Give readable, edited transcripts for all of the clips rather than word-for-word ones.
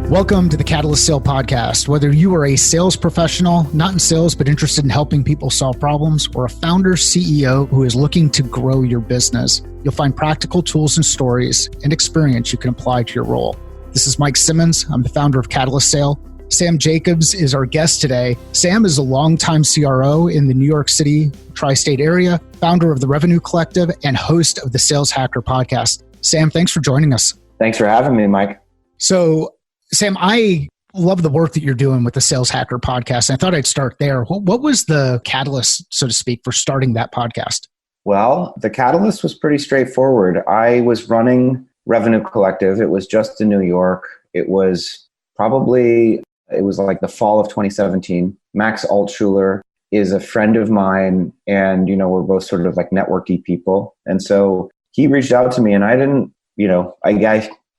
Welcome to the Catalyst Sale Podcast. Whether you are a sales professional, not in sales, but interested in helping people solve problems, or a founder, CEO who is looking to grow your business, you'll find practical tools and stories and experience you can apply to your role. This is Mike Simmons. I'm the founder of Catalyst Sale. Sam Jacobs is our guest today. Sam is a longtime CRO in the New York City tri-state area, founder of the Revenue Collective, and host of the Sales Hacker podcast. Sam, thanks for joining us. Thanks for having me, Mike. So, Sam, I love the work that you're doing with the Sales Hacker podcast. I thought I'd start there. What was the catalyst, so to speak, for starting that podcast? Well, the catalyst was pretty straightforward. I was running Revenue Collective. It was just in New York. It was like the fall of 2017. Max Altschuler is a friend of mine, and, we're both sort of like networky people. And so he reached out to me, and I didn't,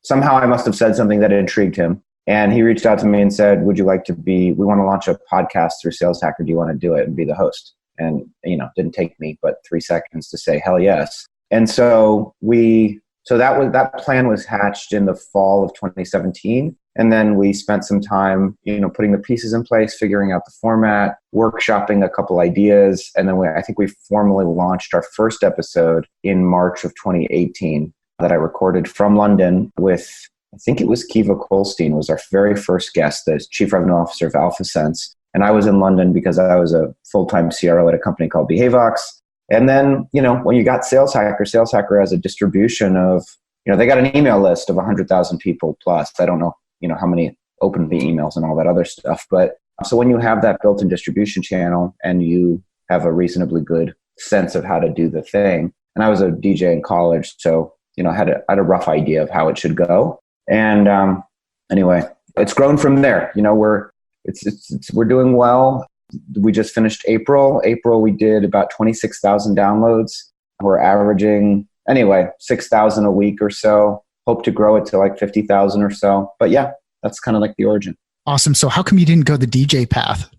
somehow I must have said something that intrigued him. And he reached out to me and said, we want to launch a podcast through Sales Hacker. Do you want to do it and be the host? And, didn't take me but 3 seconds to say, hell yes. And so that plan was hatched in the fall of 2017. And then we spent some time, putting the pieces in place, figuring out the format, workshopping a couple ideas. And then I think we formally launched our first episode in March of 2018 that I recorded from London with, I think it was Kiva Kolstein was our very first guest, the Chief Revenue Officer of A.C.T.S. And I was in London because I was a full-time CRO at a company called BehaveVox. And then, when you got Sales Hacker has a distribution of, they got an email list of 100,000 people plus. I don't know, how many open the emails and all that other stuff. But so when you have that built-in distribution channel and you have a reasonably good sense of how to do the thing, and I was a DJ in college, so I had a rough idea of how it should go. And anyway, it's grown from there. We're doing well. We just finished April. We did about 26,000 downloads. We're averaging 6,000 a week or so. Hope to grow it to like 50,000 or so. But yeah, that's kind of like the origin. Awesome. So how come you didn't go the DJ path?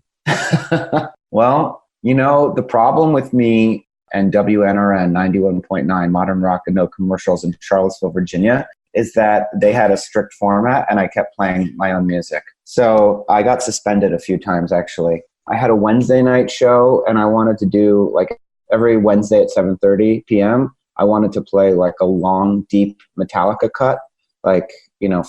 Well, the problem with me and WNRN 91.9 Modern Rock and No Commercials in Charlottesville, Virginia, is that they had a strict format and I kept playing my own music. So I got suspended a few times, actually. I had a Wednesday night show and I wanted to do like every Wednesday at 7:30 p.m. I wanted to play like a long, deep Metallica cut, like,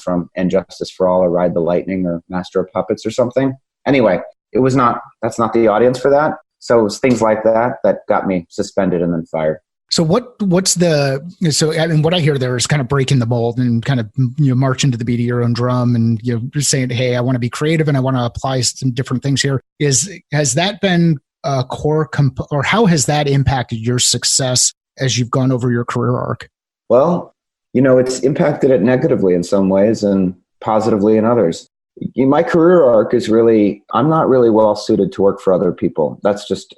from And Justice for All or Ride the Lightning or Master of Puppets or something. Anyway, that's not the audience for that. So it was things like that got me suspended and then fired. So what I hear there is kind of breaking the mold and kind of, march into the beat of your own drum and, just saying, hey, I want to be creative and I want to apply some different things here. Has that been a core or how has that impacted your success as you've gone over your career arc? Well, it's impacted it negatively in some ways and positively in others. My career arc is I'm not really well suited to work for other people. That's just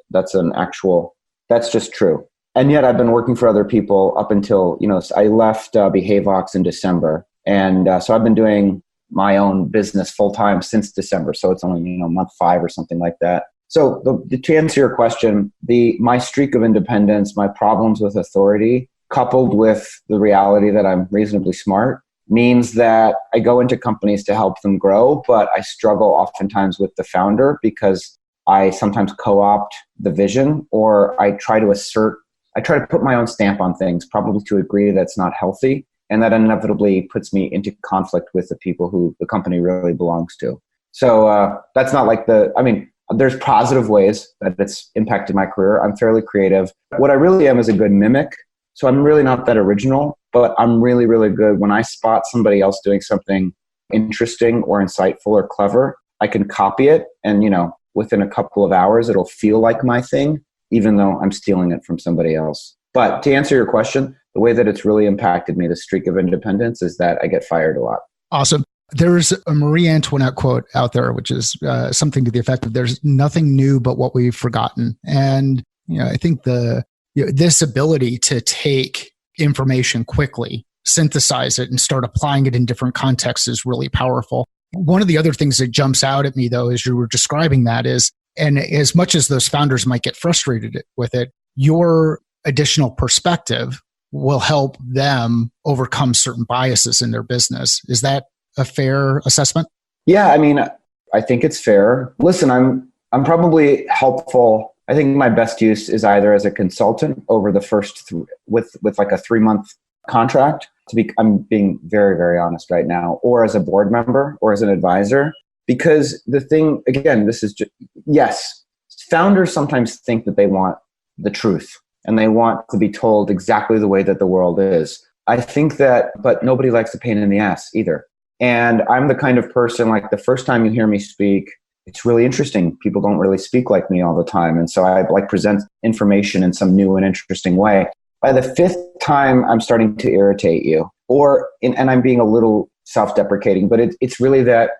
true. And yet I've been working for other people up until, I left BehaveVox in December. And so I've been doing my own business full time since December. So it's only, month 5 or something like that. So to answer your question, my streak of independence, my problems with authority, coupled with the reality that I'm reasonably smart, means that I go into companies to help them grow, but I struggle oftentimes with the founder because I sometimes co-opt the vision or I try to put my own stamp on things, probably to a degree that's not healthy. And that inevitably puts me into conflict with the people who the company really belongs to. So that's not like there's positive ways that it's impacted my career. I'm fairly creative. What I really am is a good mimic. So I'm really not that original, but I'm really, really good. When I spot somebody else doing something interesting or insightful or clever, I can copy it. And, within a couple of hours, it'll feel like my thing, even though I'm stealing it from somebody else. But to answer your question, the way that it's really impacted me, the streak of independence, is that I get fired a lot. Awesome. There's a Marie Antoinette quote out there, which is something to the effect of there's nothing new but what we've forgotten. And, I think this ability to take information quickly, synthesize it, and start applying it in different contexts is really powerful. One of the other things that jumps out at me, though, as you were describing that is, and as much as those founders might get frustrated with it, your additional perspective will help them overcome certain biases in their business. Is that a fair assessment? Yeah, I mean, I think it's fair. Listen, I'm probably helpful. I think my best use is either as a consultant over the first with like a 3-month contract. I'm being very, very honest right now, or as a board member or as an advisor. Because the thing, again, this is just, yes, founders sometimes think that they want the truth and they want to be told exactly the way that the world is. I think that, but nobody likes a pain in the ass either. And I'm the kind of person, like the first time you hear me speak, it's really interesting. People don't really speak like me all the time. And so I like present information in some new and interesting way. By the fifth time, I'm starting to irritate you, and I'm being a little self-deprecating, but it's really that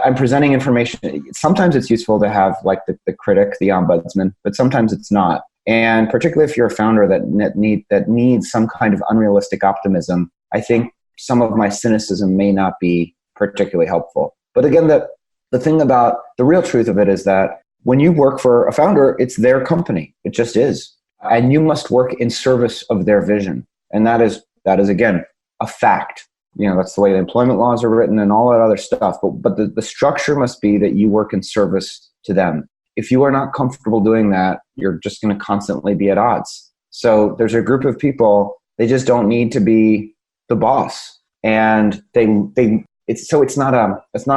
I'm presenting information. Sometimes it's useful to have like the critic, the ombudsman, but sometimes it's not. And particularly if you're a founder that needs some kind of unrealistic optimism, I think some of my cynicism may not be particularly helpful. But again, the thing about the real truth of it is that when you work for a founder, it's their company. It just is. And you must work in service of their vision. And that is again, a fact. That's the way the employment laws are written and all that other stuff. But the structure must be that you work in service to them. If you are not comfortable doing that, you're just going to constantly be at odds. So there's a group of people, they just don't need to be the boss. And it's not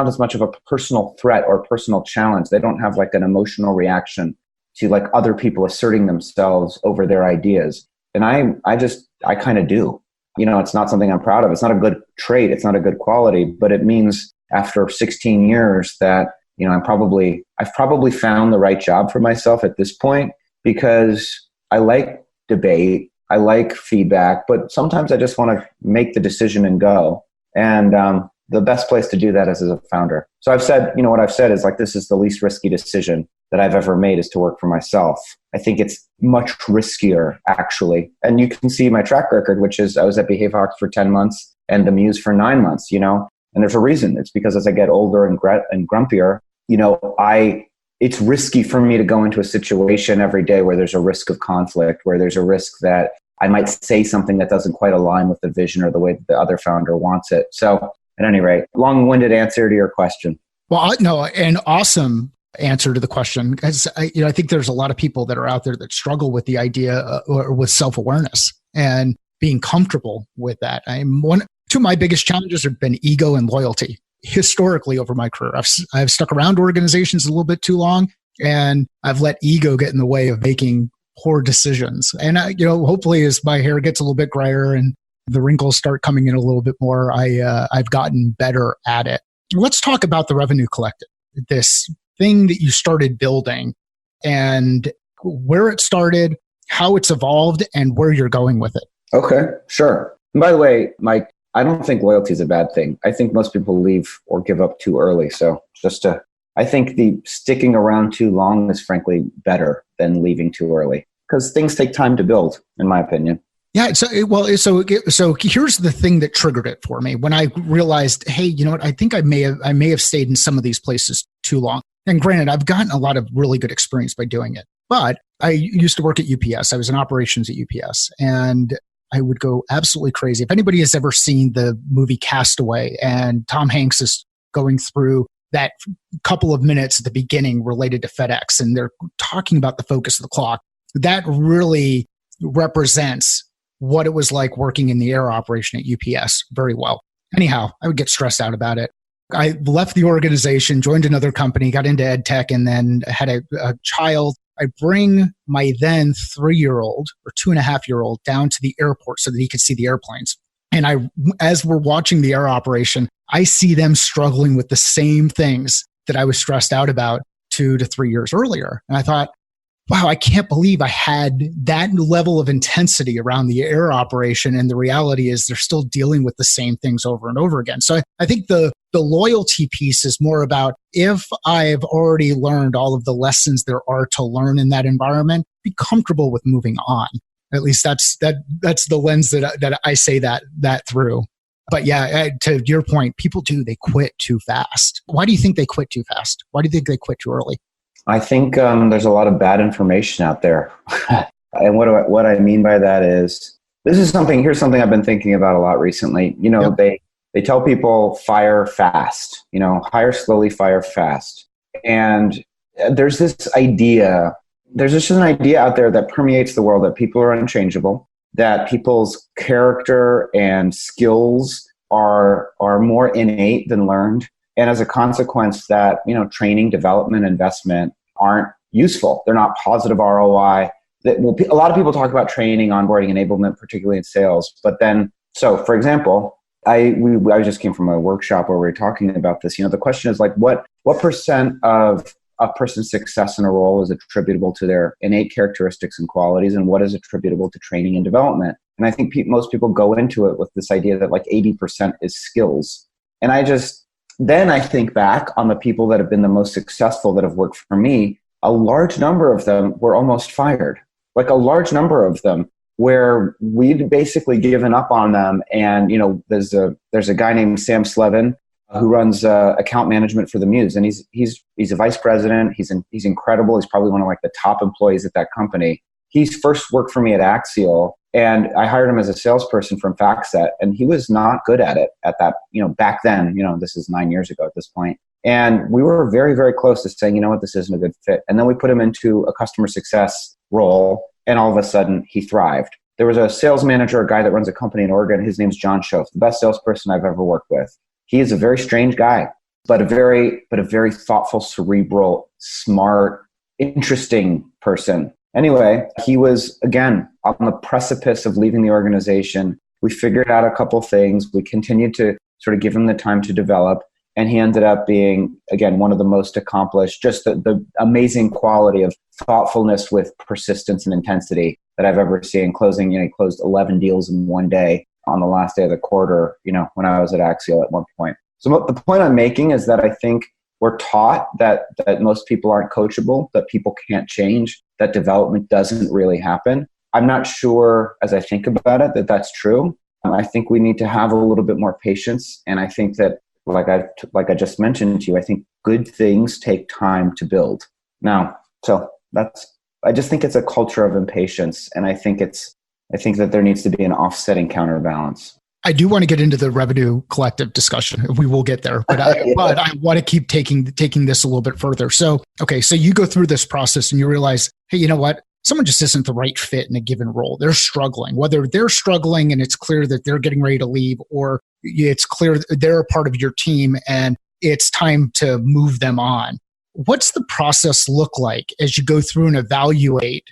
as much of a personal threat or personal challenge. They don't have like an emotional reaction to like other people asserting themselves over their ideas. And I kind of do. It's not something I'm proud of. It's not a good trait. It's not a good quality, but it means after 16 years that, I've probably found the right job for myself at this point, because I like debate. I like feedback, but sometimes I just want to make the decision and go. And the best place to do that is as a founder. So I've said, what I've said is like, this is the least risky decision that I've ever made, is to work for myself. I think it's much riskier, actually. And you can see my track record, which is I was at BehaveHawks for 10 months and the Muse for 9 months, and there's a reason. It's because as I get older and grumpier, it's risky for me to go into a situation every day where there's a risk of conflict, where there's a risk that I might say something that doesn't quite align with the vision or the way that the other founder wants it. So at any rate, long-winded answer to your question. Well, no, an awesome answer to the question, because I think there's a lot of people that are out there that struggle with the idea or with self-awareness and being comfortable with that. Two of my biggest challenges have been ego and loyalty historically over my career. I've stuck around organizations a little bit too long, and I've let ego get in the way of making poor decisions. And hopefully as my hair gets a little bit grayer and the wrinkles start coming in a little bit more, I've gotten better at it. Let's talk about the Revenue Collective, this thing that you started building, and where it started, how it's evolved, and where you're going with it. Okay, sure. And by the way, Mike, I don't think loyalty is a bad thing. I think most people leave or give up too early. So I think the sticking around too long is frankly better than leaving too early, because things take time to build, in my opinion. Yeah. So here's the thing that triggered it for me when I realized, hey, you know what? I think I may have stayed in some of these places too long. And granted, I've gotten a lot of really good experience by doing it, but I used to work at UPS. I was in operations at UPS, and I would go absolutely crazy. If anybody has ever seen the movie Castaway, and Tom Hanks is going through that couple of minutes at the beginning related to FedEx, and they're talking about the focus of the clock, that really represents what it was like working in the air operation at UPS very well. Anyhow, I would get stressed out about it. I left the organization, joined another company, got into ed tech, and then had a child. I bring my then 3-year-old or 2.5-year-old down to the airport so that he could see the airplanes. And as we're watching the air operation, I see them struggling with the same things that I was stressed out about 2 to 3 years earlier. And I thought, wow, I can't believe I had that level of intensity around the air operation. And the reality is they're still dealing with the same things over and over again. So I think the loyalty piece is more about, if I've already learned all of the lessons there are to learn in that environment, be comfortable with moving on. At least that's the lens that I say that through. But yeah, to your point, people they quit too fast. Why do you think they quit too fast? Why do you think they quit too early? I think there's a lot of bad information out there. And what I mean by that is, here's something I've been thinking about a lot recently. Yep. They tell people fire fast, hire slowly, fire fast. And there's this idea, there's just an idea out there that permeates the world that people are unchangeable, that people's character and skills are more innate than learned. And as a consequence that, training, development, investment aren't useful. They're not positive ROI. A lot of people talk about training, onboarding, enablement, particularly in sales. But then, so for example, I just came from a workshop where we were talking about this. The question is like, what percent of a person's success in a role is attributable to their innate characteristics and qualities, and what is attributable to training and development? And I think most people go into it with this idea that like 80% is skills. And then I think back on the people that have been the most successful that have worked for me. A large number of them were almost fired. Like a large number of them where we'd basically given up on them. And, there's a guy named Sam Slevin who runs account management for the Muse. And he's a vice president. He's incredible. He's probably one of like the top employees at that company. He's first worked for me at Axial, and I hired him as a salesperson from FactSet, and he was not good at it at that, back then, this is 9 years ago at this point. And we were very, very close to saying, this isn't a good fit. And then we put him into a customer success role, and all of a sudden he thrived. There was a sales manager, a guy that runs a company in Oregon. His name's John Schoaf, the best salesperson I've ever worked with. He is a very strange guy, but a very thoughtful, cerebral, smart, interesting person. Anyway, he was, again, on the precipice of leaving the organization. We figured out a couple things. We continued to sort of give him the time to develop. And he ended up being, again, one of the most accomplished, just the amazing quality of thoughtfulness with persistence and intensity that I've ever seen. Closing, he closed 11 deals in one day on the last day of the quarter, when I was at Axial at one point. So the point I'm making is that I think we're taught that most people aren't coachable, that people can't change, that development doesn't really happen. I'm not sure, as I think about it, that that's true. I think we need to have a little bit more patience. And I think that, like I just mentioned to you, I think good things take time to build. Now, so I just think it's a culture of impatience. And I think that there needs to be an offsetting counterbalance. I do want to get into the revenue collective discussion. We will get there, but I want to keep taking this a little bit further. So, okay, so you go through this process and you realize, hey, you know what? Someone just isn't the right fit in a given role. They're struggling. Whether they're struggling and it's clear that they're getting ready to leave, or it's clear they're a part of your team and it's time to move them on. What's the process look like as you go through and evaluate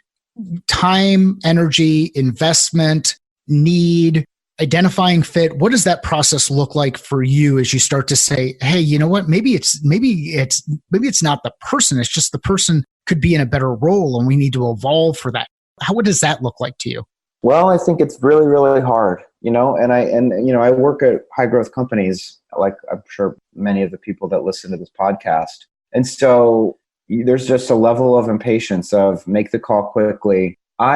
time, energy, investment, need, identifying fit? What does that process look like for you as you start to say, hey, you know what? Maybe it's not the person. It's just the person could be in a better role and we need to evolve for that. What does that look like to you? Well, I think it's really, really hard, and I work at high growth companies, like I'm sure many of the people that listen to this podcast. And so there's just a level of impatience of make the call quickly. So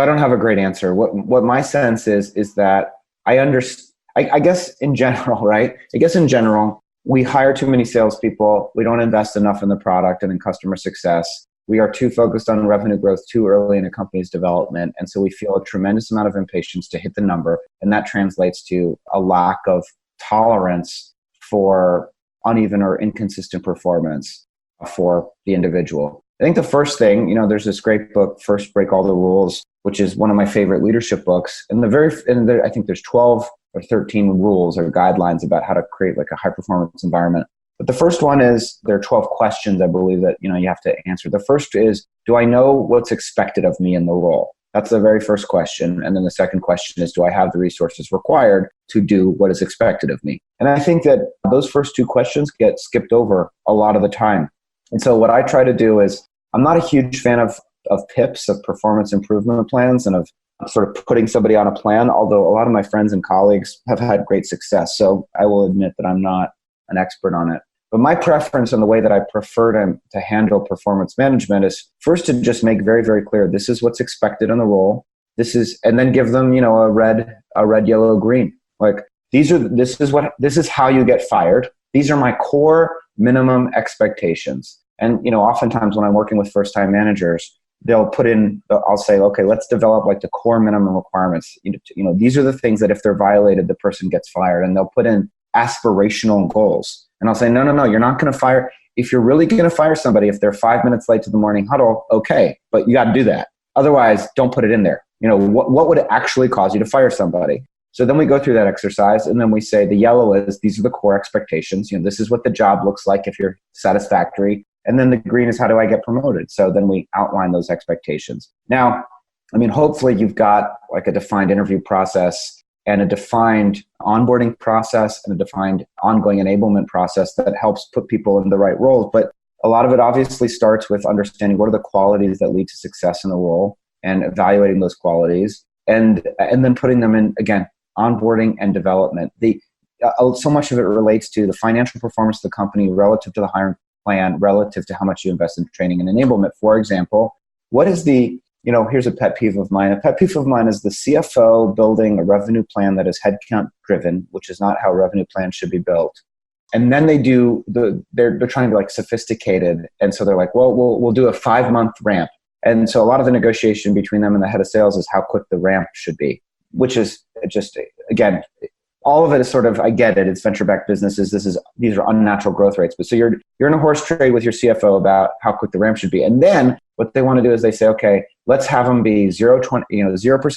I don't have a great answer. What my sense is that I understand, I guess in general, right? I guess in general, we hire too many salespeople. We don't invest enough in the product and in customer success. We are too focused on revenue growth too early in a company's development. And so we feel a tremendous amount of impatience to hit the number. And that translates to a lack of tolerance for uneven or inconsistent performance for the individual. I think the first thing, there's this great book, First Break All the Rules, which is one of my favorite leadership books. And I think there's 12 or 13 rules or guidelines about how to create like a high performance environment. But the first one is, there are 12 questions I believe that, you have to answer. The first is, do I know what's expected of me in the role? That's the very first question. And then the second question is, do I have the resources required to do what is expected of me? And I think that those first two questions get skipped over a lot of the time. And so what I try to do is, I'm not a huge fan of PIPs, of performance improvement plans, and of sort of putting somebody on a plan, although a lot of my friends and colleagues have had great success. So I will admit that I'm not an expert on it. But my preference and the way that I prefer to handle performance management is first to just make very, very clear, this is what's expected in the role. And then give them, a red, yellow, green. Like this is how you get fired. These are my core minimum expectations. And, oftentimes when I'm working with first-time managers, I'll say, okay, let's develop like the core minimum requirements. These are the things that if they're violated, the person gets fired. And they'll put in aspirational goals. And I'll say, no, you're not going to fire. If you're really going to fire somebody, if they're 5 minutes late to the morning huddle, okay, but you got to do that. Otherwise, don't put it in there. What would actually cause you to fire somebody? So then we go through that exercise, and then we say the yellow is, these are the core expectations. This is what the job looks like if you're satisfactory. And then the green is, how do I get promoted? So then we outline those expectations. Now, hopefully you've got like a defined interview process and a defined onboarding process and a defined ongoing enablement process that helps put people in the right roles. But a lot of it obviously starts with understanding what are the qualities that lead to success in the role and evaluating those qualities and then putting them in, again, onboarding and development. So much of it relates to the financial performance of the company relative to the hiring plan, relative to how much you invest in training and enablement. For example, what is here's a pet peeve of mine. A pet peeve of mine is the CFO building a revenue plan that is headcount driven, which is not how revenue plans should be built. And then they're trying to be like sophisticated. And so they're like, well, we'll do a 5-month ramp. And so a lot of the negotiation between them and the head of sales is how quick the ramp should be, which is just, again, all of it is sort of, I get it. It's venture-backed businesses. These are unnatural growth rates. But so you're in a horse trade with your CFO about how quick the ramp should be. And then what they want to do is they say, okay, let's have them be 0%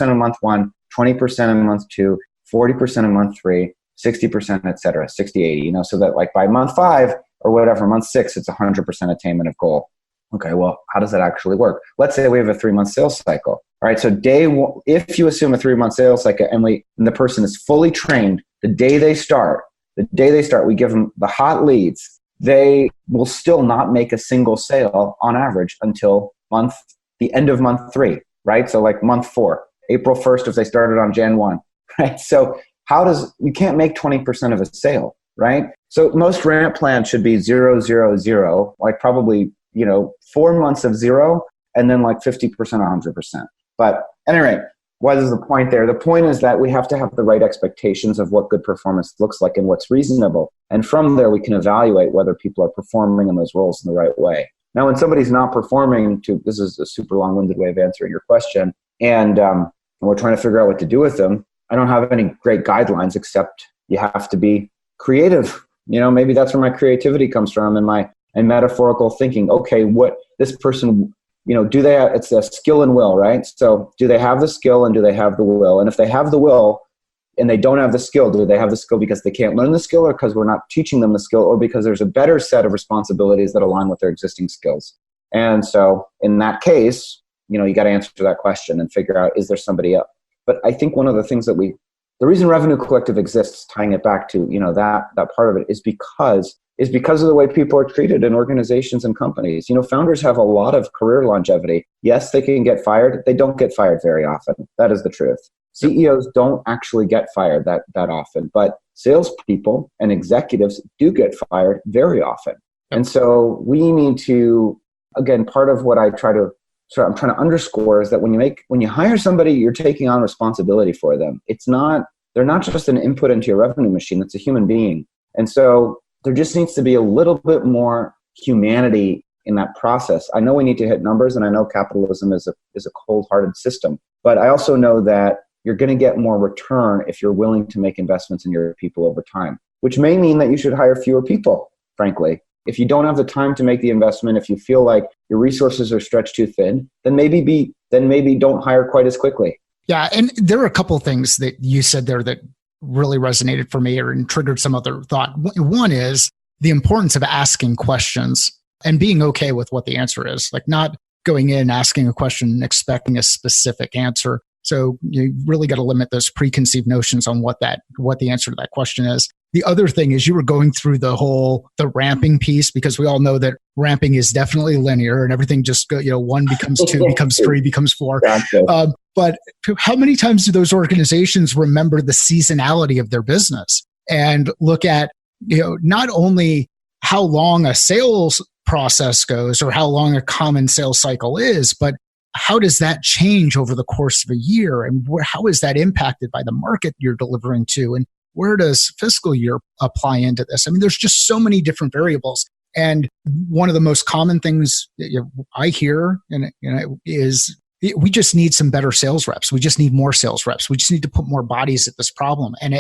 in month 1, 20% in month 2, 40% in month 3, 60%, et cetera, 60, 80, so that like by month 5 or whatever, month 6, it's 100% attainment of goal. Okay, well, how does that actually work? Let's say we have a 3-month sales cycle. All right, so if you assume a 3-month sales cycle and the person is fully trained, the day they start, we give them the hot leads, they will still not make a single sale on average until the end of month 3, right? So like month 4, April 1st, if they started on Jan 1, right? So you can't make 20% of a sale, right? So most ramp plans should be 0, 0, 0, like probably, 4 months of 0 and then like 50%, 100%. But at any rate, what is the point there? The point is that we have to have the right expectations of what good performance looks like and what's reasonable. And from there, we can evaluate whether people are performing in those roles in the right way. Now, when somebody's not performing, this is a super long-winded way of answering your question, and we're trying to figure out what to do with them, I don't have any great guidelines except you have to be creative. Maybe that's where my creativity comes from and metaphorical thinking. Okay, what this person, do they have, it's a skill and will, right? So do they have the skill and do they have the will? And if they have the will and they don't have the skill, do they have the skill because they can't learn the skill or because we're not teaching them the skill or because there's a better set of responsibilities that align with their existing skills? And so in that case, you got to answer that question and figure out, is there somebody else? But I think one of the things the reason Revenue Collective exists, tying it back to, that part of it is because of the way people are treated in organizations and companies. Founders have a lot of career longevity. Yes, they can get fired. They don't get fired very often. That is the truth. CEOs don't actually get fired that often, but salespeople and executives do get fired very often. And so we need to, again, part of what I'm trying to underscore is that when you hire somebody, you're taking on responsibility for them. They're not just an input into your revenue machine. It's a human being. And so there just needs to be a little bit more humanity in that process. I know we need to hit numbers, and I know capitalism is a cold-hearted system, but I also know that you're going to get more return if you're willing to make investments in your people over time, which may mean that you should hire fewer people, frankly. If you don't have the time to make the investment, if you feel like your resources are stretched too thin, then maybe don't hire quite as quickly. Yeah, and there are a couple of things that you said there that really resonated for me and triggered some other thought. One is the importance of asking questions and being okay with what the answer is, like not going in, asking a question and expecting a specific answer. So you really got to limit those preconceived notions on what the answer to that question is. The other thing is you were going through the ramping piece, because we all know that ramping is definitely linear and everything just go, 1 becomes 2, becomes 3, becomes 4. But how many times do those organizations remember the seasonality of their business and look at, not only how long a sales process goes or how long a common sales cycle is, but how does that change over the course of a year? And how is that impacted by the market you're delivering to? And where does fiscal year apply into this? I mean, there's just so many different variables. And one of the most common things that I hear is we just need some better sales reps. We just need more sales reps. We just need to put more bodies at this problem. And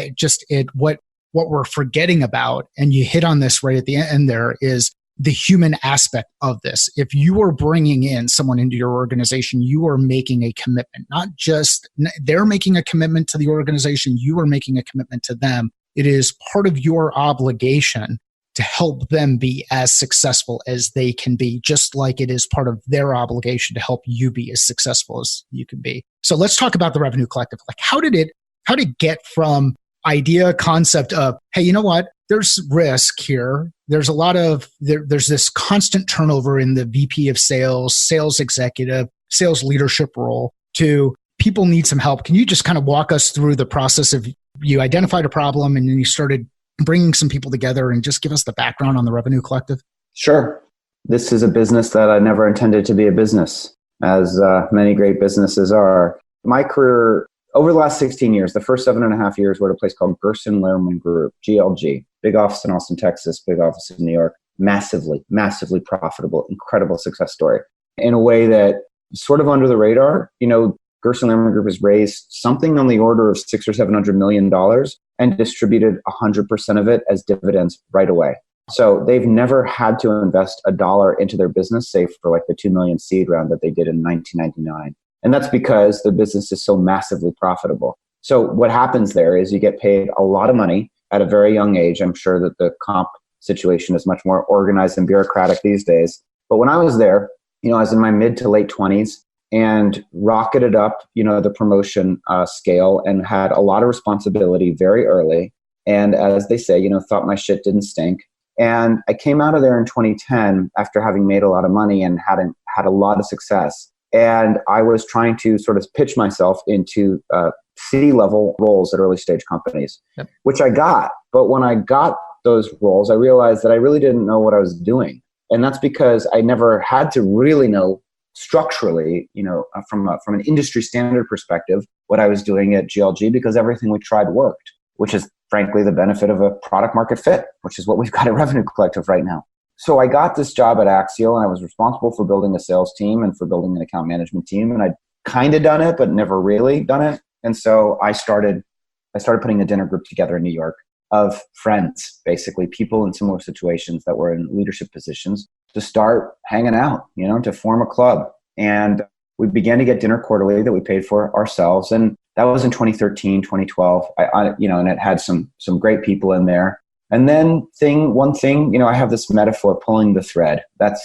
what we're forgetting about, and you hit on this right at the end there, is the human aspect of this. If you are bringing in someone into your organization, you are making a commitment, not just they're making a commitment to the organization, you are making a commitment to them. It is part of your obligation to help them be as successful as they can be, just like it is part of their obligation to help you be as successful as you can be. So let's talk about the Revenue Collective. Like, how did it get from idea, concept of, hey, you know what? There's risk here. There's a lot of, there's this constant turnover in the VP of sales, sales executive, sales leadership role, to people need some help. Can you just kind of walk us through the process of, you identified a problem and then you started bringing some people together, and just give us the background on the Revenue Collective? Sure. This is a business that I never intended to be a business, as many great businesses are. My career over the last 16 years, the first 7.5 years were at a place called Gerson Lehrman Group, GLG, big office in Austin, Texas, big office in New York, massively, massively profitable, incredible success story in a way that sort of under the radar. Gerson Lehrman Group has raised something on the order of $600 or $700 million and distributed 100% of it as dividends right away. So they've never had to invest $1 into their business, save for like the $2 million seed round that they did in 1999. And that's because the business is so massively profitable. So what happens there is you get paid a lot of money at a very young age. I'm sure that the comp situation is much more organized and bureaucratic these days. But when I was there, I was in my mid to late 20s and rocketed up, the promotion scale, and had a lot of responsibility very early. And as they say, thought my shit didn't stink. And I came out of there in 2010 after having made a lot of money and had a lot of success. And I was trying to sort of pitch myself into C-level roles at early stage companies, yep, which I got. But when I got those roles, I realized that I really didn't know what I was doing. And that's because I never had to really know structurally, from an industry standard perspective, what I was doing at GLG, because everything we tried worked, which is frankly the benefit of a product market fit, which is what we've got at Revenue Collective right now. So I got this job at Axial, and I was responsible for building a sales team and for building an account management team. And I'd kind of done it, but never really done it. And so I started putting a dinner group together in New York of friends, basically people in similar situations that were in leadership positions, to start hanging out, to form a club. And we began to get dinner quarterly that we paid for ourselves. And that was in 2013, 2012. And it had some great people in there. And then one thing, I have this metaphor, pulling the thread. That's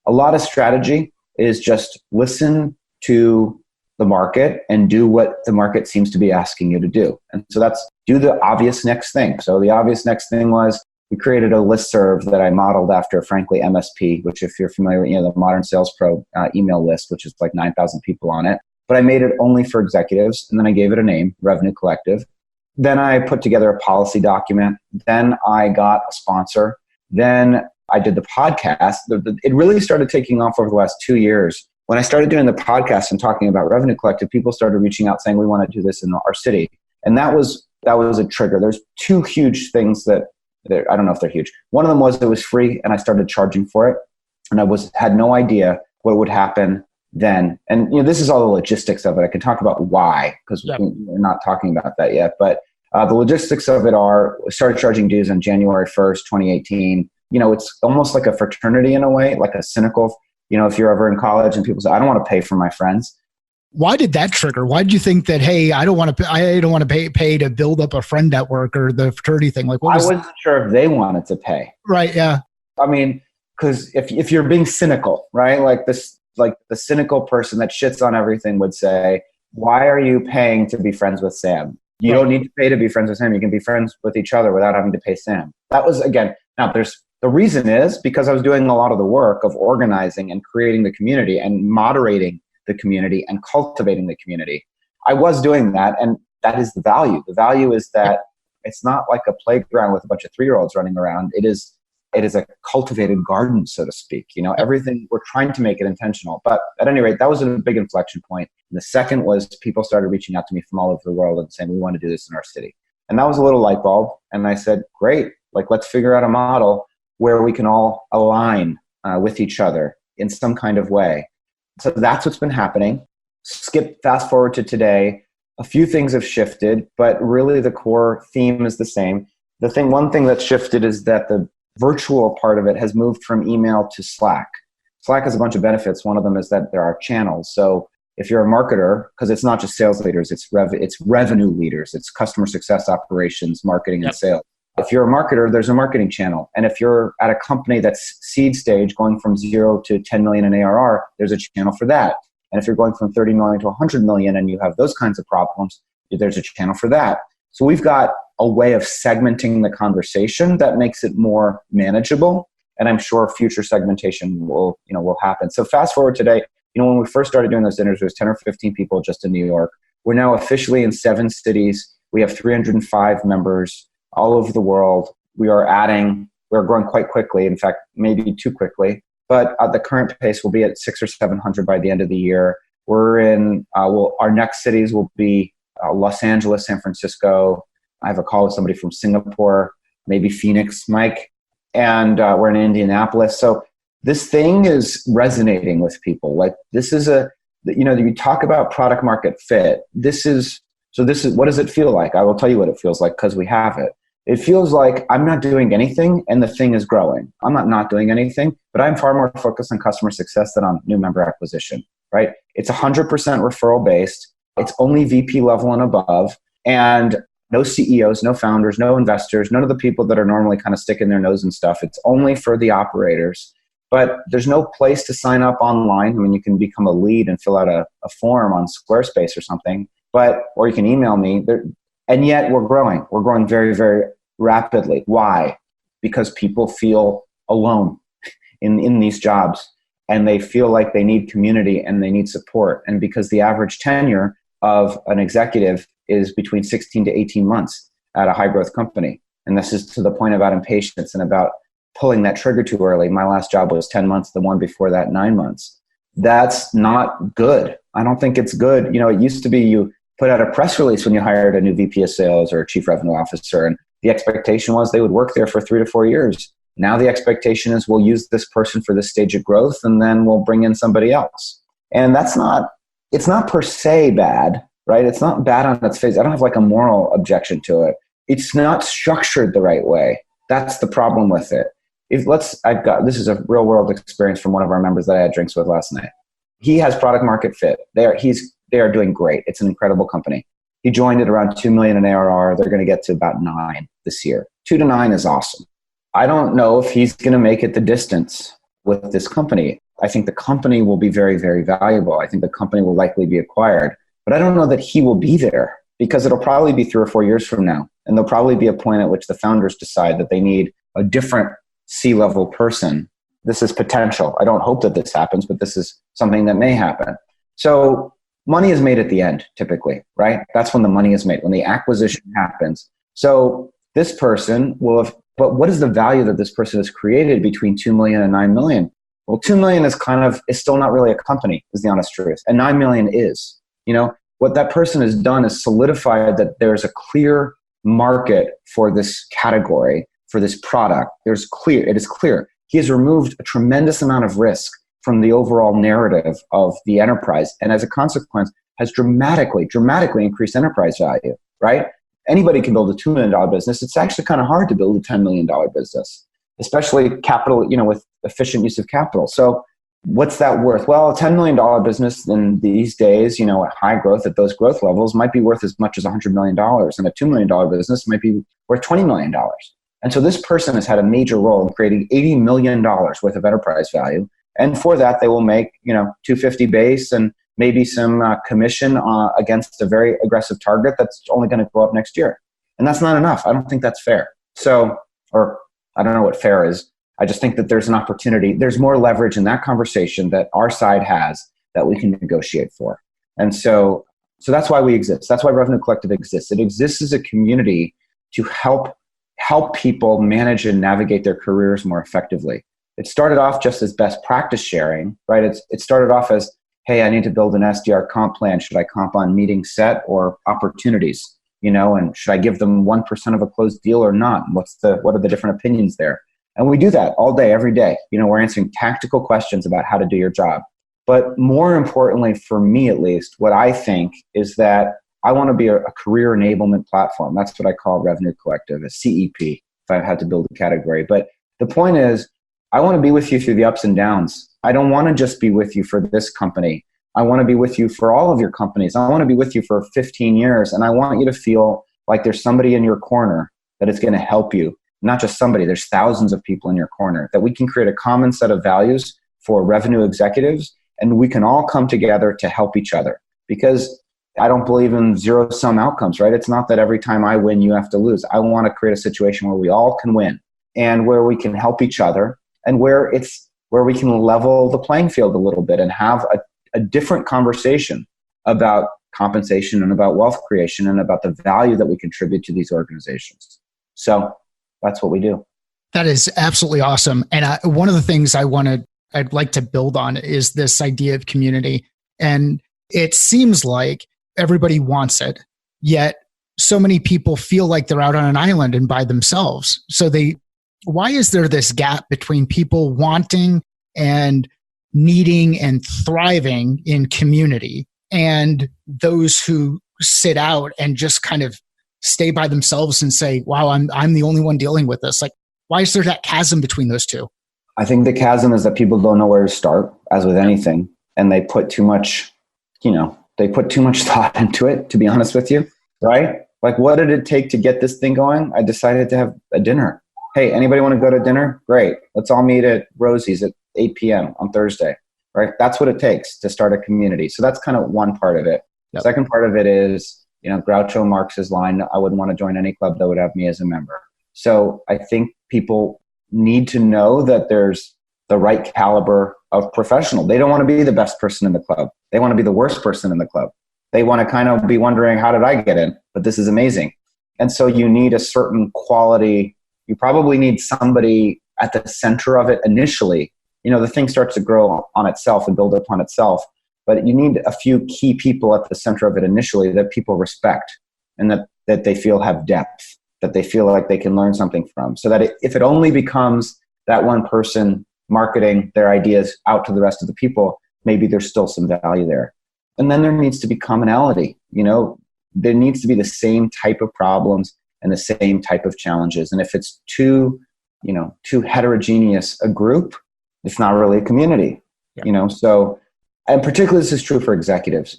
a lot of strategy is just listen to the market and do what the market seems to be asking you to do. And so that's do the obvious next thing. So the obvious next thing was we created a listserv that I modeled after, frankly, MSP, which if you're familiar with, the Modern Sales Pro email list, which is like 9,000 people on it. But I made it only for executives, and then I gave it a name, Revenue Collective. Then I put together a policy document. Then I got a sponsor. Then I did the podcast. It really started taking off over the last 2 years. When I started doing the podcast and talking about Revenue Collective, people started reaching out saying, we want to do this in our city. And that was a trigger. There's two huge things that I don't know if they're huge. One of them was it was free, and I started charging for it. And I had no idea what would happen then. And this is all the logistics of it. I can talk about why, because we're not talking about that yet. But the logistics of it are, we started charging dues on January 1st, 2018. It's almost like a fraternity in a way, like a cynical, if you're ever in college and people say, I don't want to pay for my friends. Why did that trigger? Why did you think that, hey, I don't want to pay to build up a friend network, or the fraternity thing? Like, I wasn't sure if they wanted to pay. Right. Yeah. I mean, because if you're being cynical, right? Like the cynical person that shits on everything would say, why are you paying to be friends with Sam? You don't need to pay to be friends with Sam. You can be friends with each other without having to pay Sam. That was, again, now the reason is because I was doing a lot of the work of organizing and creating the community and moderating the community and cultivating the community. I was doing that, and that is the value. The value is that it's not like a playground with a bunch of 3-year-olds running around. It is a cultivated garden, so to speak. Everything, we're trying to make it intentional. But at any rate, that was a big inflection point. And the second was people started reaching out to me from all over the world and saying, we want to do this in our city. And that was a little light bulb. And I said, great, let's figure out a model where we can all align with each other in some kind of way. So that's what's been happening. Fast forward to today. A few things have shifted, but really the core theme is the same. One thing that's shifted is that the virtual part of it has moved from email to Slack. Slack has a bunch of benefits. One of them is that there are channels. So if you're a marketer, because it's not just sales leaders, it's revenue leaders, it's customer success operations, marketing, and sales. If you're a marketer, there's a marketing channel. And if you're at a company that's seed stage, going from 0 to 10 million in ARR, there's a channel for that. And if you're going from 30 million to 100 million and you have those kinds of problems, there's a channel for that. So we've got a way of segmenting the conversation that makes it more manageable. And I'm sure future segmentation will happen. So fast forward today, when we first started doing those interviews, there was 10 or 15 people just in New York. We're now officially in 7 cities. We have 305 members all over the world. We're growing quite quickly. In fact, maybe too quickly. But at the current pace, we'll be at 600 or 700 by the end of the year. We're in, our next cities will be Los Angeles, San Francisco. I have a call with somebody from Singapore, maybe Phoenix, Mike. And we're in Indianapolis. So this thing is resonating with people. Like this is you talk about product market fit. This is what does it feel like? I will tell you what it feels like because we have it. It feels like I'm not doing anything and the thing is growing. I'm not doing anything, but I'm far more focused on customer success than on new member acquisition, right? It's 100% referral based. It's only VP level and above, and no CEOs, no founders, no investors, none of the people that are normally kind of sticking their nose in stuff. It's only for the operators. But there's no place to sign up online. I mean, you can become a lead and fill out a form on Squarespace or something, or you can email me. And yet we're growing. We're growing very, very rapidly. Why? Because people feel alone in these jobs, and they feel like they need community and they need support. And because the average tenure of an executive is between 16 to 18 months at a high growth company. And this is to the point about impatience and about pulling that trigger too early. My last job was 10 months, the one before that 9 months. That's not good. I don't think it's good. It used to be you put out a press release when you hired a new VP of sales or a chief revenue officer, and the expectation was they would work there for 3 to 4 years. Now the expectation is we'll use this person for this stage of growth and then we'll bring in somebody else. And it's not per se bad, right? It's not bad on its face. I don't have like a moral objection to it. It's not structured the right way. That's the problem with it. This is a real world experience from one of our members that I had drinks with last night. He has product market fit. They are doing great. It's an incredible company. He joined at around 2 million in ARR. They're going to get to about 9 this year. 2 to 9 is awesome. I don't know if he's going to make it the distance with this company. I think the company will be very, very valuable. I think the company will likely be acquired, but I don't know that he will be there because it'll probably be 3 or 4 years from now. And there'll probably be a point at which the founders decide that they need a different C-level person. This is potential. I don't hope that this happens, but this is something that may happen. So money is made at the end, typically, right? That's when the money is made, when the acquisition happens. So this person will have, but what is the value that this person has created between 2 million and 9 million? Well, 2 million is still not really a company, is the honest truth. And 9 million is. What that person has done is solidified that there's a clear market for this category, for this product. It is clear. He has removed a tremendous amount of risk from the overall narrative of the enterprise, and as a consequence has dramatically increased enterprise value, right? Anybody can build a $2 million business. It's actually kind of hard to build a $10 million business, especially capital, with efficient use of capital. So what's that worth? Well, a $10 million business in these days, at high growth, at those growth levels, might be worth as much as $100 million, and a $2 million business might be worth $20 million. And so this person has had a major role in creating $80 million worth of enterprise value. And for that, they will make, $250 base and maybe some commission against a very aggressive target that's only going to go up next year. And that's not enough. I don't think that's fair. Or I don't know what fair is. I just think that there's an opportunity. There's more leverage in that conversation that our side has that we can negotiate for. And so that's why we exist. That's why Revenue Collective exists. It exists as a community to help people manage and navigate their careers more effectively. It started off just as best practice sharing, right? It started off as, hey, I need to build an SDR comp plan. Should I comp on meeting set or opportunities? And should I give them 1% of a closed deal or not? What are the different opinions there? And we do that all day, every day. We're answering tactical questions about how to do your job. But more importantly, for me at least, what I think is that I want to be a career enablement platform. That's what I call Revenue Collective, a CEP, if I had to build a category. But the point is, I want to be with you through the ups and downs. I don't want to just be with you for this company. I want to be with you for all of your companies. I want to be with you for 15 years. And I want you to feel like there's somebody in your corner that is going to help you. Not just somebody, there's thousands of people in your corner, that we can create a common set of values for revenue executives, and we can all come together to help each other. Because I don't believe in zero-sum outcomes, right? It's not that every time I win, you have to lose. I want to create a situation where we all can win and where we can help each other, and where we can level the playing field a little bit and have a different conversation about compensation and about wealth creation and about the value that we contribute to these organizations. So that's what we do. That is absolutely awesome. And one of the things I'd like to build on is this idea of community. And it seems like everybody wants it, yet so many people feel like they're out on an island and by themselves. So why is there this gap between people wanting and needing and thriving in community and those who sit out and just kind of stay by themselves and say, wow, I'm the only one dealing with this? Like, why is there that chasm between those two? I think the chasm is that people don't know where to start, as with anything, and they put too much, thought into it, to be honest with you, right? Like, what did it take to get this thing going? I decided to have a dinner. Hey, anybody want to go to dinner? Great. Let's all meet at Rosie's at 8 p.m. on Thursday, right? That's what it takes to start a community. So that's kind of one part of it. The second part of it is, Groucho Marx's line, I wouldn't want to join any club that would have me as a member. So I think people need to know that there's the right caliber of professional. They don't want to be the best person in the club. They want to be the worst person in the club. They want to kind of be wondering, how did I get in? But this is amazing. And so you need a certain quality. You probably need somebody at the center of it initially. The thing starts to grow on itself and build upon itself. But you need a few key people at the center of it initially that people respect and that they feel have depth, that they feel like they can learn something from. So that if it only becomes that one person marketing their ideas out to the rest of the people, maybe there's still some value there. And then there needs to be commonality. There needs to be the same type of problems and the same type of challenges. And if it's too heterogeneous a group, it's not really a community. Yeah. So, and particularly this is true for executives.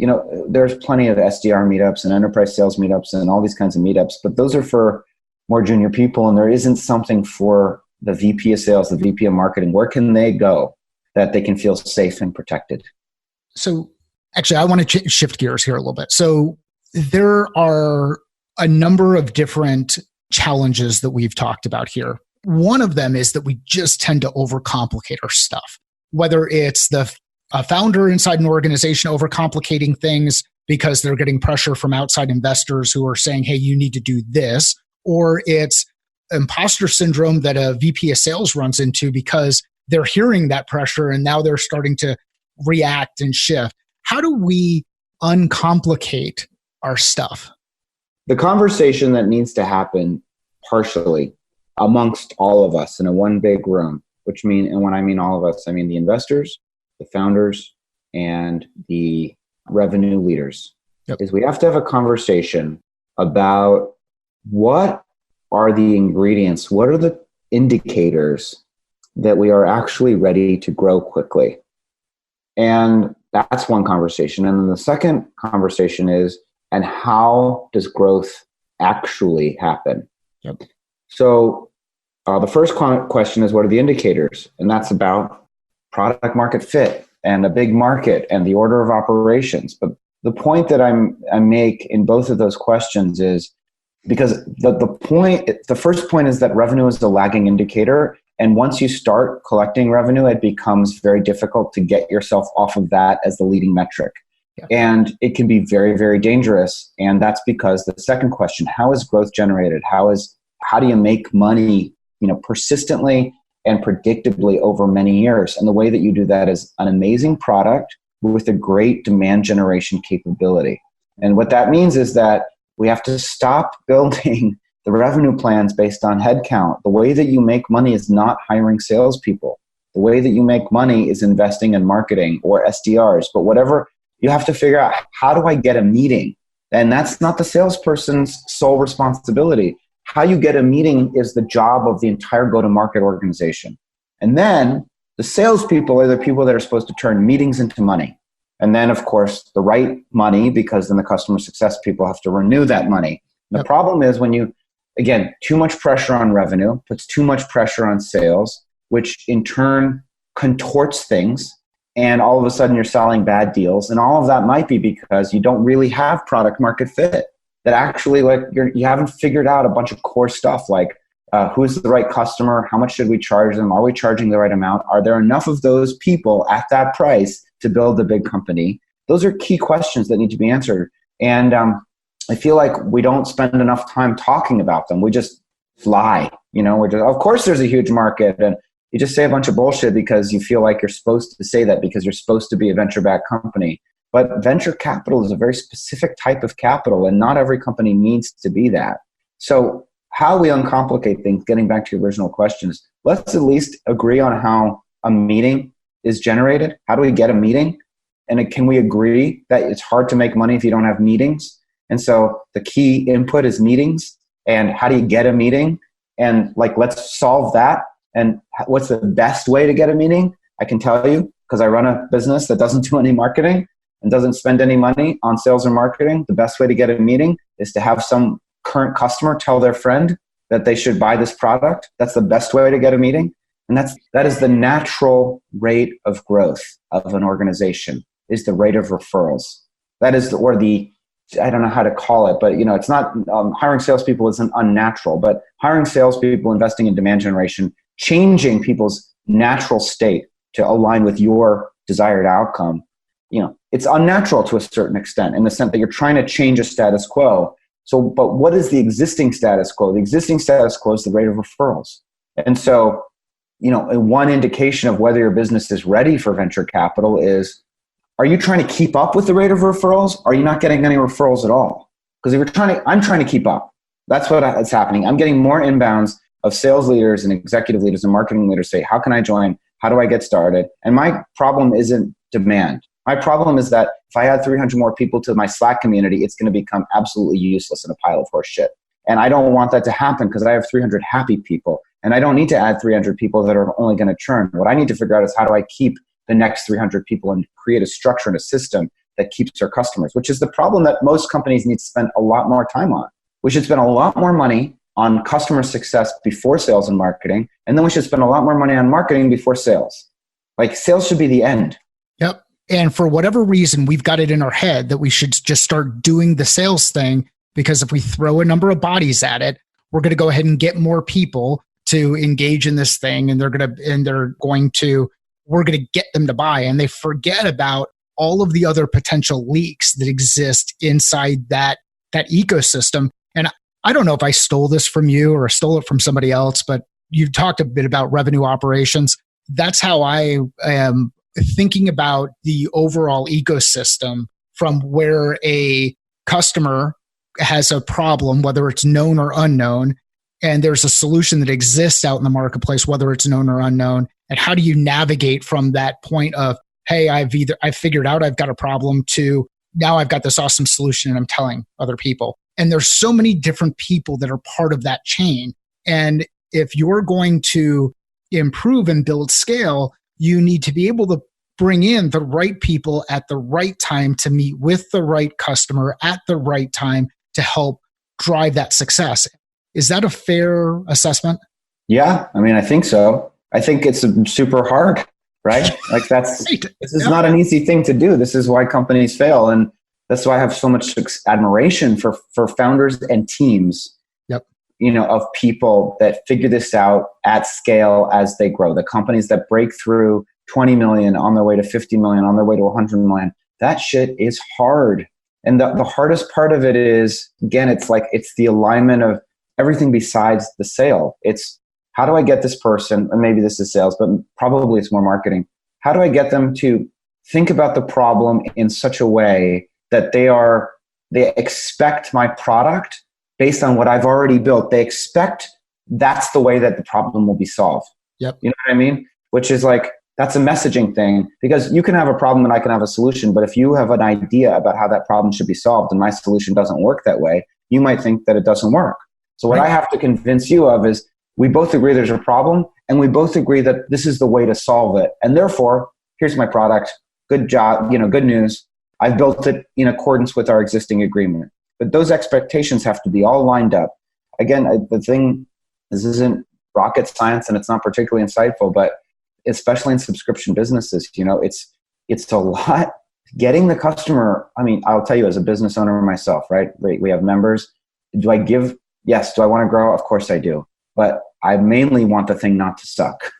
There's plenty of SDR meetups and enterprise sales meetups and all these kinds of meetups, but those are for more junior people, and there isn't something for the VP of sales, the VP of marketing. Where can they go that they can feel safe and protected? So actually, I want to shift gears here a little bit. So there are a number of different challenges that we've talked about here. One of them is that we just tend to overcomplicate our stuff, whether it's a founder inside an organization overcomplicating things because they're getting pressure from outside investors who are saying, hey, you need to do this, or it's imposter syndrome that a VP of sales runs into because they're hearing that pressure and now they're starting to react and shift. How do we uncomplicate our stuff? The conversation that needs to happen partially amongst all of us in a one big room, and when I mean all of us, I mean the investors, the founders, and the revenue leaders, is we have to have a conversation about what are the ingredients, what are the indicators that we are actually ready to grow quickly. And that's one conversation. And then the second conversation is, and how does growth actually happen? Yep. So the first question is, what are the indicators? And that's about product market fit and a big market and the order of operations. But the point that I make in both of those questions is, because the first point is that revenue is a lagging indicator. And once you start collecting revenue, it becomes very difficult to get yourself off of that as the leading metric. Yeah. And it can be very, very dangerous. And that's because the second question, how is growth generated? How do you make money, persistently and predictably over many years? And the way that you do that is an amazing product with a great demand generation capability. And what that means is that we have to stop building the revenue plans based on headcount. The way that you make money is not hiring salespeople. The way that you make money is investing in marketing or SDRs. But whatever, you have to figure out, how do I get a meeting And that's not the salesperson's sole responsibility. How you get a meeting is the job of the entire go-to-market organization. And then the salespeople are the people that are supposed to turn meetings into money. And then, of course, the right money, because then the customer success people have to renew that money. The problem is when you, again, too much pressure on revenue, puts too much pressure on sales, which in turn contorts things. And all of a sudden you're selling bad deals. And all of that might be because you don't really have product market fit. That actually, like, you haven't figured out a bunch of core stuff like who's the right customer, how much should we charge them, are we charging the right amount, are there enough of those people at that price to build a big company? Those are key questions that need to be answered. And I feel like we don't spend enough time talking about them. We just fly, we're just, of course there's a huge market, and you just say a bunch of bullshit because you feel like you're supposed to say that because you're supposed to be a venture-backed company. But venture capital is a very specific type of capital, and not every company needs to be that. So how we uncomplicate things, getting back to your original questions, let's at least agree on how a meeting is generated. How do we get a meeting? And can we agree that it's hard to make money if you don't have meetings? And so the key input is meetings. And how do you get a meeting? And let's solve that. And what's the best way to get a meeting? I can tell you, because I run a business that doesn't do any marketing and doesn't spend any money on sales or marketing. The best way to get a meeting is to have some current customer tell their friend that they should buy this product. That's the best way to get a meeting. And that is the natural rate of growth of an organization, is the rate of referrals. That is I don't know how to call it, but it's not, hiring salespeople isn't unnatural, but hiring salespeople, investing in demand generation, changing people's natural state to align with your desired outcome, it's unnatural to a certain extent, in the sense that you're trying to change a status quo. So, but what is the existing status quo? The existing status quo is the rate of referrals. And so, one indication of whether your business is ready for venture capital is, are you trying to keep up with the rate of referrals? Or are you not getting any referrals at all? Because if I'm trying to keep up. That's what's happening. I'm getting more inbounds of sales leaders and executive leaders and marketing leaders say, how can I join? How do I get started? And my problem isn't demand. My problem is that if I add 300 more people to my Slack community, it's going to become absolutely useless and a pile of horse shit. And I don't want that to happen because I have 300 happy people. And I don't need to add 300 people that are only going to churn. What I need to figure out is how do I keep the next 300 people and create a structure and a system that keeps our customers, which is the problem that most companies need to spend a lot more time on. We should spend a lot more money on customer success before sales and marketing. And then we should spend a lot more money on marketing before sales. Sales should be the end. Yep. And for whatever reason, we've got it in our head that we should just start doing the sales thing, because if we throw a number of bodies at it, we're going to go ahead and get more people to engage in this thing, and we're going to get them to buy. And they forget about all of the other potential leaks that exist inside that ecosystem. And I don't know if I stole this from you or stole it from somebody else, but you talked a bit about revenue operations. That's how I am thinking about the overall ecosystem, from where a customer has a problem, whether it's known or unknown, and there's a solution that exists out in the marketplace, whether it's known or unknown. And how do you navigate from that point of, hey, I've figured out I've got a problem, to now I've got this awesome solution and I'm telling other people. And there's so many different people that are part of that chain. And if you're going to improve and build scale, you need to be able to bring in the right people at the right time to meet with the right customer at the right time to help drive that success. Is that a fair assessment? Yeah, I think so. I think it's super hard, right? This is not an easy thing to do. This is why companies fail. And that's why I have so much admiration for founders and teams, of people that figure this out at scale as they grow. The companies that break through 20 million on their way to 50 million, on their way to 100 million. That shit is hard. And the hardest part of it is, again, it's the alignment of everything besides the sale. It's, how do I get this person, and maybe this is sales, but probably it's more marketing. How do I get them to think about the problem in such a way that they expect my product based on what I've already built. They expect that's the way that the problem will be solved. Yep. You know what I mean? Which is That's a messaging thing, because you can have a problem and I can have a solution. But if you have an idea about how that problem should be solved and my solution doesn't work that way, you might think that it doesn't work. So what I have to convince you of is we both agree there's a problem and we both agree that this is the way to solve it. And therefore, here's my product. Good job. Good news. I've built it in accordance with our existing agreement. But those expectations have to be all lined up. Again, the thing, this isn't rocket science and it's not particularly insightful, but especially in subscription businesses, it's a lot. Getting the customer, I'll tell you as a business owner myself, right? We have members. Do I give? Yes. Do I want to grow? Of course I do. But I mainly want the thing not to suck.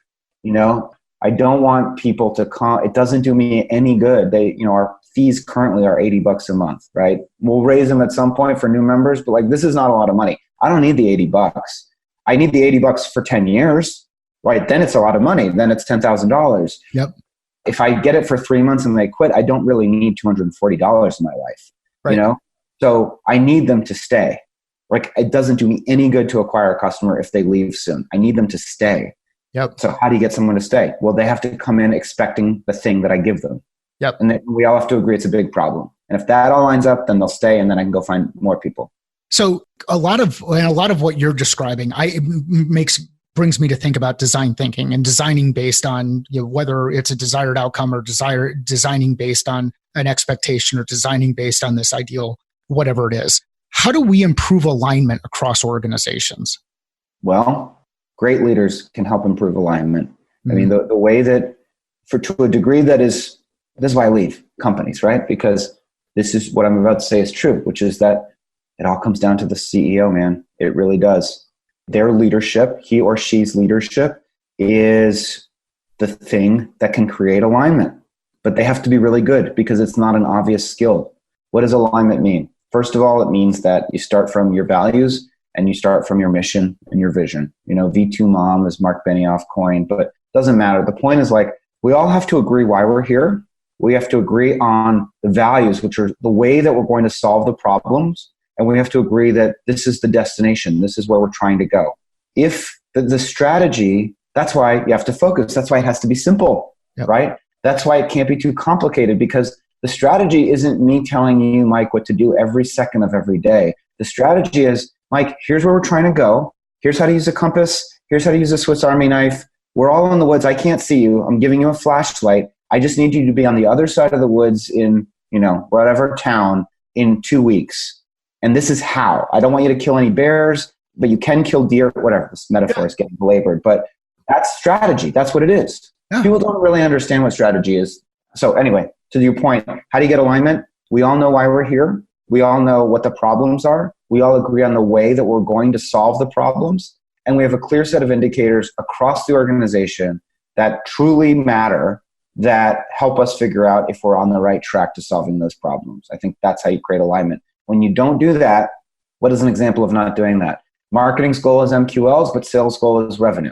I don't want people to it doesn't do me any good. Our fees currently are $80 a month, right? We'll raise them at some point for new members, but this is not a lot of money. I don't need the $80. I need the $80 for 10 years, right? Then it's a lot of money. Then it's $10,000. Yep. If I get it for 3 months and they quit, I don't really need $240 in my life, right. So I need them to stay. It doesn't do me any good to acquire a customer if they leave soon. I need them to stay. Yep. So how do you get someone to stay? Well, they have to come in expecting the thing that I give them. Yep. And then we all have to agree it's a big problem. And if that all lines up, then they'll stay, and then I can go find more people. So a lot of what you're describing, brings me to think about design thinking and designing based on whether it's a desired outcome or designing based on an expectation or designing based on this ideal, whatever it is. How do we improve alignment across organizations? Well, great leaders can help improve alignment. Mm-hmm. The way that, to a degree this is why I leave companies, right? Because this is what I'm about to say is true, which is that it all comes down to the CEO, man. It really does. Their leadership, he or she's leadership, is the thing that can create alignment. But they have to be really good because it's not an obvious skill. What does alignment mean? First of all, it means that you start from your values and you start from your mission and your vision. V2 Mom, as Mark Benioff coined, but it doesn't matter. The point is we all have to agree why we're here. We have to agree on the values, which are the way that we're going to solve the problems. And we have to agree that this is the destination. This is where we're trying to go. If the strategy, that's why you have to focus. That's why it has to be simple, yep. Right? That's why it can't be too complicated, because the strategy isn't me telling you, Mike, what to do every second of every day. The strategy is, Mike, here's where we're trying to go. Here's how to use a compass. Here's how to use a Swiss Army knife. We're all in the woods. I can't see you. I'm giving you a flashlight. I just need you to be on the other side of the woods in, whatever town in 2 weeks. And this is how. I don't want you to kill any bears, but you can kill deer, whatever. This metaphor is getting belabored, but that's strategy. That's what it is. Yeah. People don't really understand what strategy is. So anyway, to your point, how do you get alignment? We all know why we're here. We all know what the problems are. We all agree on the way that we're going to solve the problems. And we have a clear set of indicators across the organization that truly matter, that help us figure out if we're on the right track to solving those problems. I think that's how you create alignment. When you don't do that, what is an example of not doing that? Marketing's goal is MQLs, but sales goal is revenue,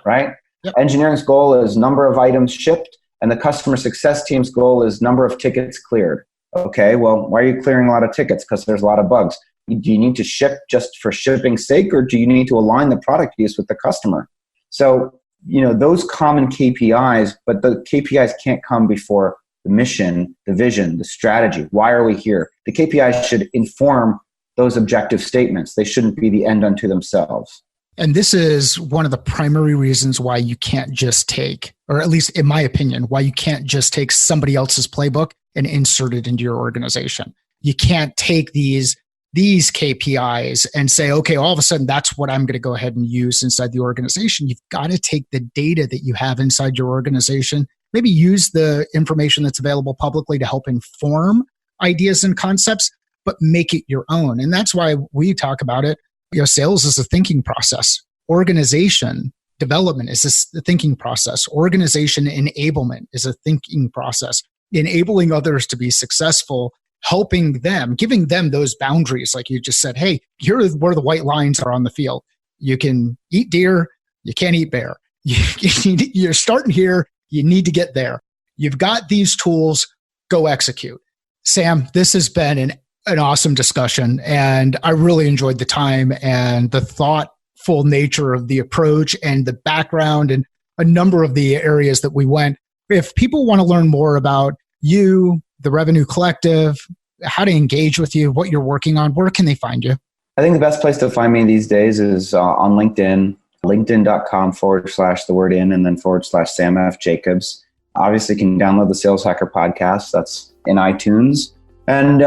right? Yep. Engineering's goal is number of items shipped, and the customer success team's goal is number of tickets cleared. Okay, well, why are you clearing a lot of tickets? Because there's a lot of bugs. Do you need to ship just for shipping's sake, or do you need to align the product use with the customer? So, those common KPIs, but the KPIs can't come before the mission, the vision, the strategy. Why are we here? The KPIs should inform those objective statements. They shouldn't be the end unto themselves. And this is one of the primary reasons why you can't just take, or at least in my opinion, why you can't just take somebody else's playbook and insert it into your organization. You can't take these KPIs and say, okay, all of a sudden that's what I'm going to go ahead and use inside the organization. You've got to take the data that you have inside your organization, maybe use the information that's available publicly to help inform ideas and concepts, but make it your own. And that's why we talk about it. Sales is a thinking process. Organization development is a thinking process. Organization enablement is a thinking process. Enabling others to be successful, helping them, giving them those boundaries. Like you just said, hey, here are where the white lines are on the field. You can eat deer, you can't eat bear. You're starting here, you need to get there. You've got these tools, go execute. Sam, this has been an awesome discussion, and I really enjoyed the time and the thoughtful nature of the approach and the background and a number of the areas that we went. If people want to learn more about you, the Revenue Collective, how to engage with you, what you're working on, where can they find you? I think the best place to find me these days is on LinkedIn, linkedin.com/the-word-in and then /Sam F. Jacobs. Obviously, you can download the Sales Hacker podcast. That's in iTunes. And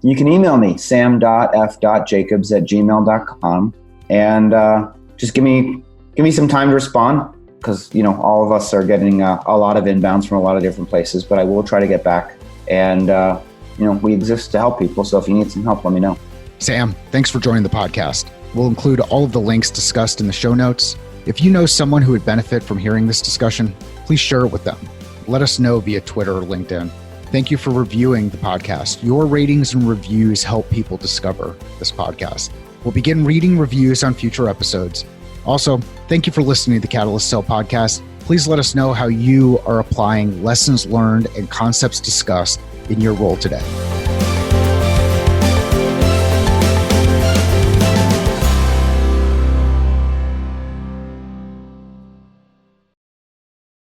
you can email me, sam.f.jacobs@gmail.com. And just give me some time to respond because, all of us are getting a lot of inbounds from a lot of different places, but I will try to get back. And, we exist to help people. So if you need some help, let me know. Sam, thanks for joining the podcast. We'll include all of the links discussed in the show notes. If you know someone who would benefit from hearing this discussion, please share it with them. Let us know via Twitter or LinkedIn. Thank you for reviewing the podcast. Your ratings and reviews help people discover this podcast. We'll begin reading reviews on future episodes. Also, thank you for listening to the Catalyst Sell podcast. Please let us know how you are applying lessons learned and concepts discussed in your role today.